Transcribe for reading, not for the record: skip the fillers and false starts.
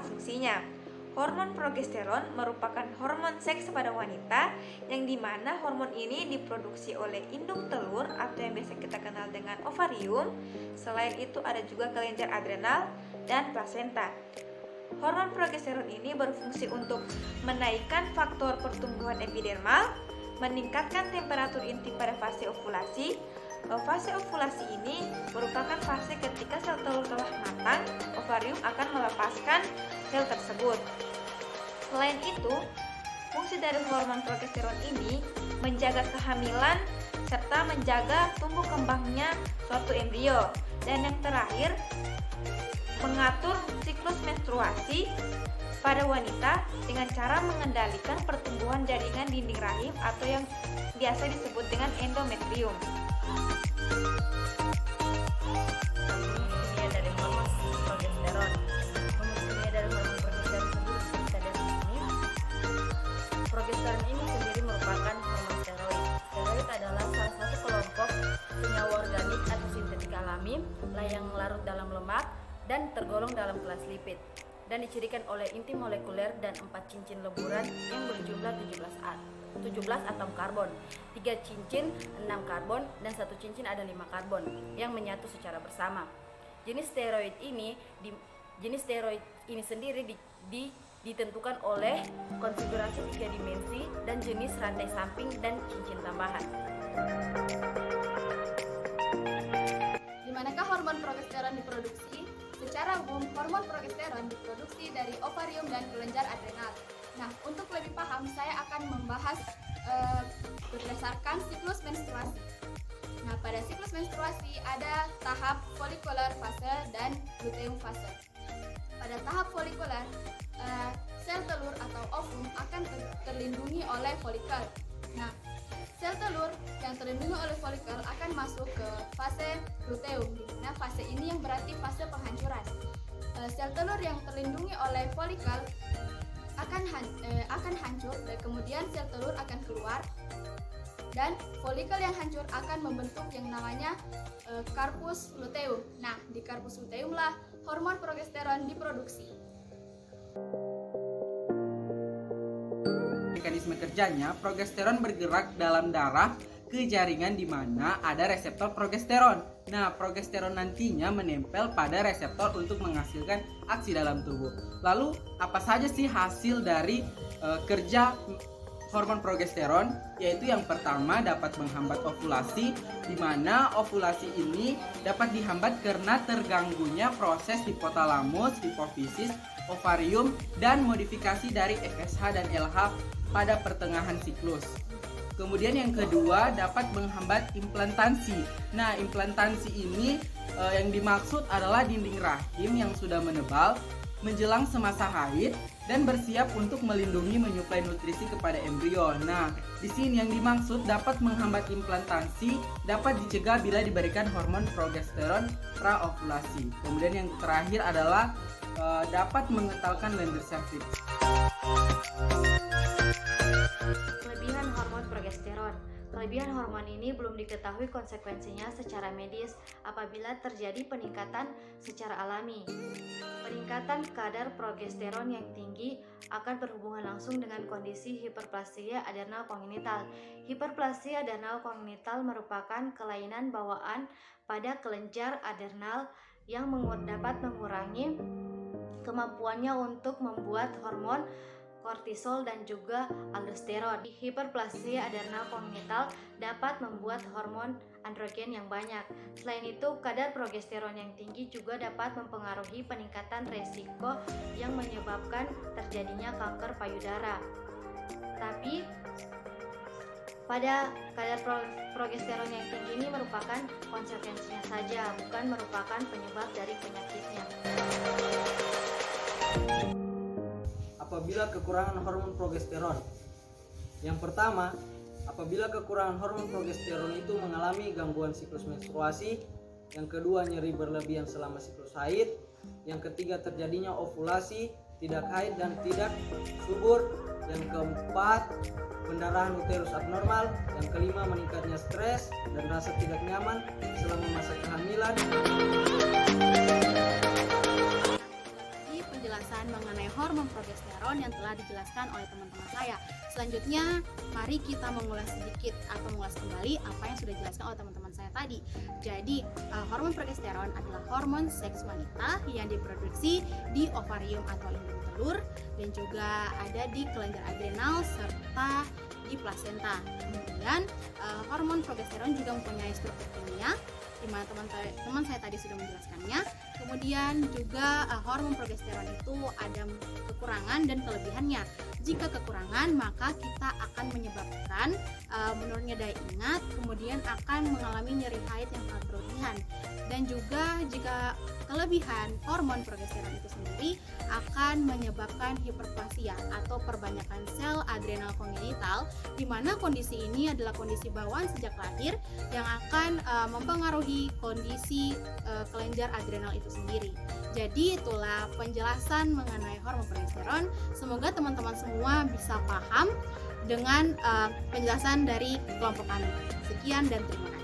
fungsinya. Hormon progesteron merupakan hormon seks pada wanita yang dimana hormon ini diproduksi oleh indung telur atau yang biasa kita kenal dengan ovarium. Selain itu ada juga kelenjar adrenal dan plasenta. Hormon progesteron ini berfungsi untuk menaikkan faktor pertumbuhan epidermal, meningkatkan temperatur intim pada fase ovulasi. Fase ovulasi ini merupakan fase ketika sel telur telah matang, ovarium akan melepaskan sel tersebut. Selain itu, fungsi dari hormon progesteron ini menjaga kehamilan serta menjaga tumbuh kembangnya suatu embrio. Dan yang terakhir, mengatur siklus menstruasi pada wanita dengan cara mengendalikan pertumbuhan jaringan dinding rahim atau yang biasa disebut dengan endometrium. Kimia dari hormon progesteron. Kimia dari hormon progesteron sendiri kita lihat di sini. Progesteron ini sendiri merupakan hormon steroid. Steroid adalah salah satu kelompok senyawa organik atau sintetik alami yang larut dalam lemak dan tergolong dalam kelas lipid dan dicirikan oleh inti molekuler dan 4 cincin leburan yang berjumlah 17 atom karbon, 3 cincin 6 karbon, dan 1 cincin ada 5 karbon yang menyatu secara bersama. Jenis steroid ini sendiri ditentukan oleh konfigurasi 3 dimensi dan jenis rantai samping dan cincin tambahan. Di manakah hormon progesteron diproduksi? Secara umum, hormon progesteron diproduksi dari ovarium dan kelenjar adrenal. Nah, untuk lebih paham, saya akan membahas berdasarkan siklus menstruasi. Nah, pada siklus menstruasi ada tahap folikuler fase dan luteum fase. Pada tahap folikuler, sel telur atau ovum akan terlindungi oleh folikel. Nah, sel telur yang terlindungi oleh folikel akan masuk ke fase luteum, di mana fase ini yang berarti fase penghancuran. Sel telur yang terlindungi oleh folikel akan hancur dan kemudian sel telur akan keluar dan folikel yang hancur akan membentuk yang namanya karpus luteum. Nah, di karpus luteum lah hormon progesteron diproduksi. Mekanisme kerjanya, progesteron bergerak dalam darah ke jaringan di mana ada reseptor progesteron. Nah, progesteron nantinya menempel pada reseptor untuk menghasilkan aksi dalam tubuh. Lalu, apa saja sih hasil dari kerja hormon progesteron? Yaitu yang pertama dapat menghambat ovulasi, di mana ovulasi ini dapat dihambat karena terganggunya proses hipotalamus, hipofisis, ovarium, dan modifikasi dari FSH dan LH pada pertengahan siklus. Kemudian yang kedua dapat menghambat implantasi. Nah, implantasi ini yang dimaksud adalah dinding rahim yang sudah menebal menjelang semasa haid dan bersiap untuk melindungi menyuplai nutrisi kepada embrio. Nah, di sini yang dimaksud dapat menghambat implantasi dapat dicegah bila diberikan hormon progesteron praovulasi. Kemudian yang terakhir adalah dapat mengentalkan lender cervix. Kelebihan hormon progesteron. Kelebihan hormon ini belum diketahui konsekuensinya secara medis apabila terjadi peningkatan secara alami. Peningkatan kadar progesteron yang tinggi akan berhubungan langsung dengan kondisi hiperplasia adrenal kongenital. Hiperplasia adrenal kongenital merupakan kelainan bawaan pada kelenjar adrenal yang dapat mengurangi kemampuannya untuk membuat hormon kortisol dan juga aldosteron. Hiperplasia adrenal kongenital dapat membuat hormon androgen yang banyak. Selain itu, kadar progesteron yang tinggi juga dapat mempengaruhi peningkatan resiko yang menyebabkan terjadinya kanker payudara. Tapi pada kadar progesteron yang tinggi ini merupakan konsekuensinya saja, bukan merupakan penyebab dari penyakitnya. Apabila kekurangan hormon progesteron. Yang pertama, apabila kekurangan hormon progesteron itu mengalami gangguan siklus menstruasi. Yang kedua, nyeri berlebihan selama siklus haid. Yang ketiga, terjadinya ovulasi, tidak haid dan tidak subur. Yang keempat, pendarahan uterus abnormal. Yang kelima, meningkatnya stres dan rasa tidak nyaman selama masa kehamilan. penjelasan mengenai hormon progesteron yang telah dijelaskan oleh teman-teman saya. Selanjutnya, mari kita mengulas sedikit atau mengulas kembali apa yang sudah dijelaskan oleh teman-teman saya tadi. Jadi, hormon progesteron adalah hormon seks wanita yang diproduksi di ovarium atau indung telur dan juga ada di kelenjar adrenal serta di plasenta. Kemudian, hormon progesteron juga mempunyai struktur kimia di mana teman saya tadi sudah menjelaskannya. Kemudian juga hormon progesteron itu ada kekurangan dan kelebihannya. Jika kekurangan, maka kita akan menyebabkan menurunnya daya ingat, kemudian akan mengalami nyeri haid yang sangat berlebihan. Dan juga jika kelebihan hormon progesteron itu sendiri akan menyebabkan hiperplasia atau perbanyakan sel adrenal kongenital, di mana kondisi ini adalah kondisi bawaan sejak lahir yang akan mempengaruhi kondisi kelenjar adrenal itu sendiri. Jadi itulah penjelasan mengenai hormon progesteron. Semoga teman-teman semua bisa paham dengan penjelasan dari kelompok kami. Sekian dan terima kasih.